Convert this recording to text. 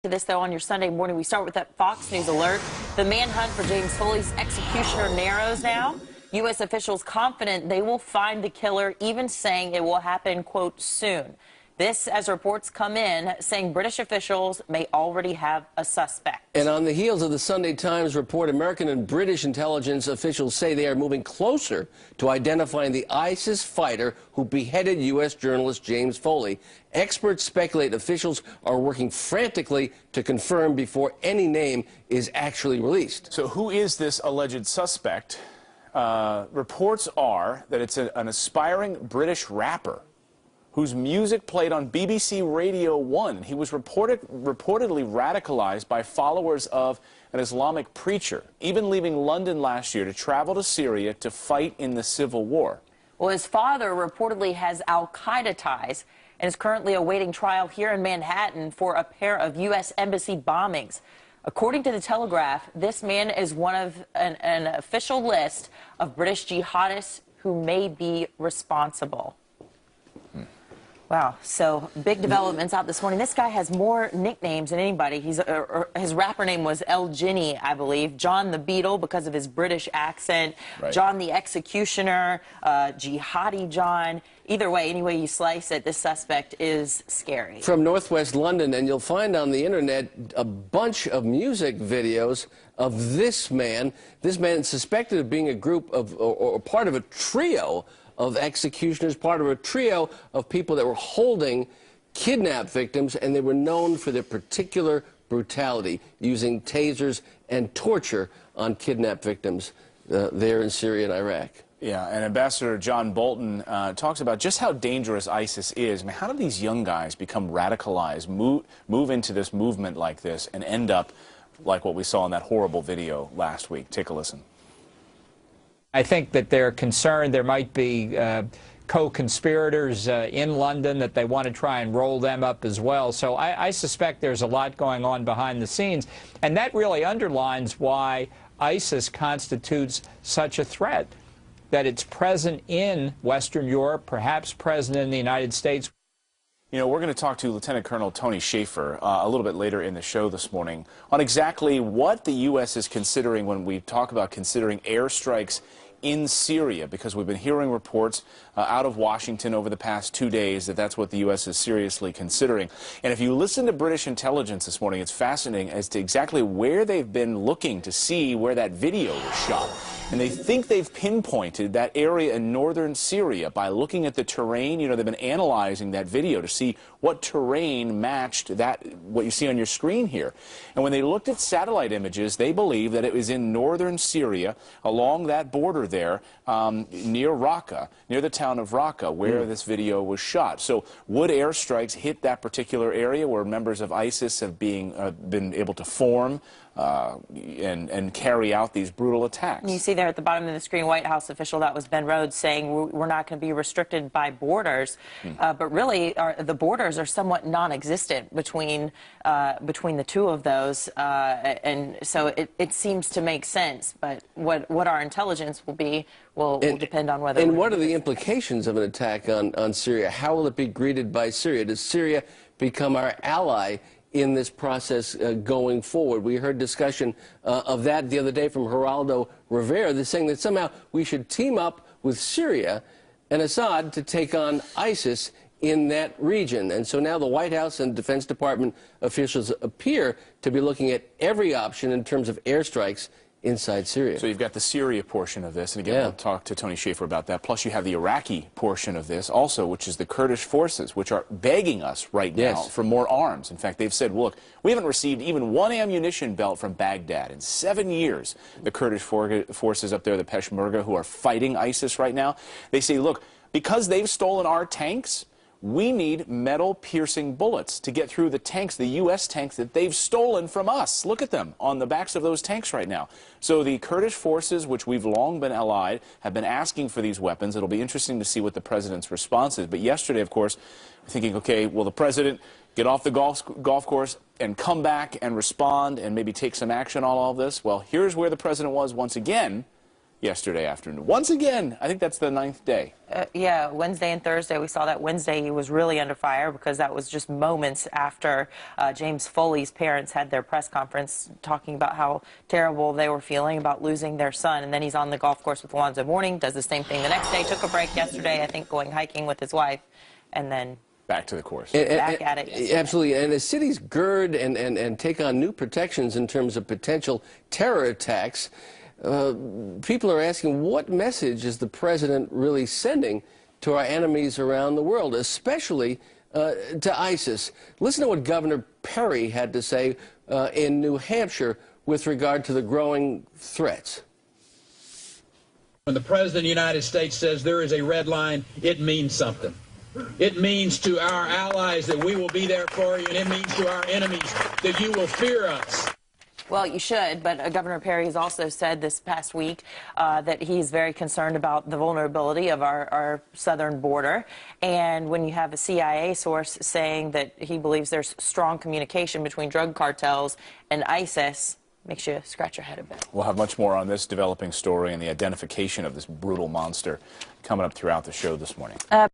To this, though, on your Sunday morning, we start with that Fox News alert. The manhunt for James Foley's executioner narrows now. U.S. officials confident they will find the killer, even saying it will happen, quote, soon. This as reports come in saying British officials may already have a suspect. And on the heels of the Sunday Times report, American and British intelligence officials say they are moving closer to identifying the ISIS fighter who beheaded U.S. journalist James Foley. Experts speculate officials are working frantically to confirm before any name is actually released. So who is this alleged suspect? Reports are that it's an aspiring British rapper whose music played on BBC Radio 1. He was reportedly radicalized by followers of an Islamic preacher, even leaving London last year to travel to Syria to fight in the civil war. Well, his father reportedly has al-Qaeda ties and is currently awaiting trial here in Manhattan for a pair of U.S. embassy bombings. According to the Telegraph, this man is one of an official list of British jihadists who may be responsible. Wow, so big developments out this morning. This guy has more nicknames than anybody. His rapper name was El Jinny, I believe. John the Beetle, because of his British accent. Right. John the Executioner, Jihadi John. Either way, any way you slice it, this suspect is scary. From northwest London, and you'll find on the internet a bunch of music videos of this man. This man is suspected of being a group of, or part of a trio of executioners, part of a trio of people that were holding kidnapped victims, and they were known for their particular brutality, using tasers and torture on kidnapped victims there in Syria and Iraq. Yeah, and Ambassador John Bolton talks about just how dangerous ISIS is. I mean, how do these young guys become radicalized, move into this movement like this, and end up like what we saw in that horrible video last week? Take a listen. I think that they're concerned there might be co-conspirators in London, that they want to try and roll them up as well. So I suspect there's a lot going on behind the scenes. And that really underlines why ISIS constitutes such a threat, that it's present in Western Europe, perhaps present in the United States. You know, we're going to talk to Lieutenant Colonel Tony Shaffer a little bit later in the show this morning on exactly what the U.S. is considering when we talk about considering airstrikes in Syria, because we've been hearing reports out of Washington over the past 2 days that that's what the U.S. is seriously considering. And if you listen to British intelligence this morning, it's fascinating as to exactly where they've been looking to see where that video was shot. And they think they've pinpointed that area in northern Syria by looking at the terrain. You know, they've been analyzing that video to see what terrain matched what you see on your screen here. And when they looked at satellite images, they believe that it was in northern Syria, along that border there, near Raqqa, near the town of Raqqa, where this video was shot. So would airstrikes hit that particular area where members of ISIS have been able to form and carry out these brutal attacks? And you see there at the bottom of the screen, White House official, that was Ben Rhodes, saying we're not going to be restricted by borders. But really, the borders are somewhat non-existent between the two of those. And so it seems to make sense. But what our intelligence will be will depend on whether... And what are the implications of an attack on Syria? How will it be greeted by Syria? Does Syria become our ally in this process going forward? We heard discussion of that the other day from Geraldo Rivera. They're saying that somehow we should team up with Syria and Assad to take on ISIS in that region. And so now the White House and Defense Department officials appear to be looking at every option in terms of airstrikes inside Syria. So you've got the Syria portion of this, and again, we'll talk to Tony Shaffer about that. Plus you have the Iraqi portion of this also, which is the Kurdish forces, which are begging us right now for more arms. In fact, they've said, look, we haven't received even one ammunition belt from Baghdad in 7 years. The Kurdish forces up there, the Peshmerga, who are fighting ISIS right now, they say, look, because they've stolen our tanks, we need metal-piercing bullets to get through the tanks, the U.S. tanks that they've stolen from us. Look at them on the backs of those tanks right now. So the Kurdish forces, which we've long been allied, have been asking for these weapons. It'll be interesting to see what the president's response is. But yesterday, of course, we're thinking, okay, will the president get off the golf course and come back and respond and maybe take some action on all of this? Well, here's where the president was once again yesterday afternoon. Once again, I think that's the 9th day. Yeah, Wednesday and Thursday, we saw that Wednesday he was really under fire because that was just moments after James Foley's parents had their press conference talking about how terrible they were feeling about losing their son. And then he's on the golf course with Alonzo Mourning, does the same thing the next day, took a break yesterday, I think going hiking with his wife, and then back to the course. Back at it yesterday. Absolutely. And as cities gird and take on new protections in terms of potential terror attacks, people are asking, what message is the president really sending to our enemies around the world, especially to ISIS? Listen to what Governor Perry had to say in New Hampshire with regard to the growing threats. When the President of the United States says there is a red line, it means something. It means to our allies that we will be there for you, and it means to our enemies that you will fear us. Well, you should, but Governor Perry has also said this past week that he's very concerned about the vulnerability of our southern border. And when you have a CIA source saying that he believes there's strong communication between drug cartels and ISIS, makes you scratch your head a bit. We'll have much more on this developing story and the identification of this brutal monster coming up throughout the show this morning.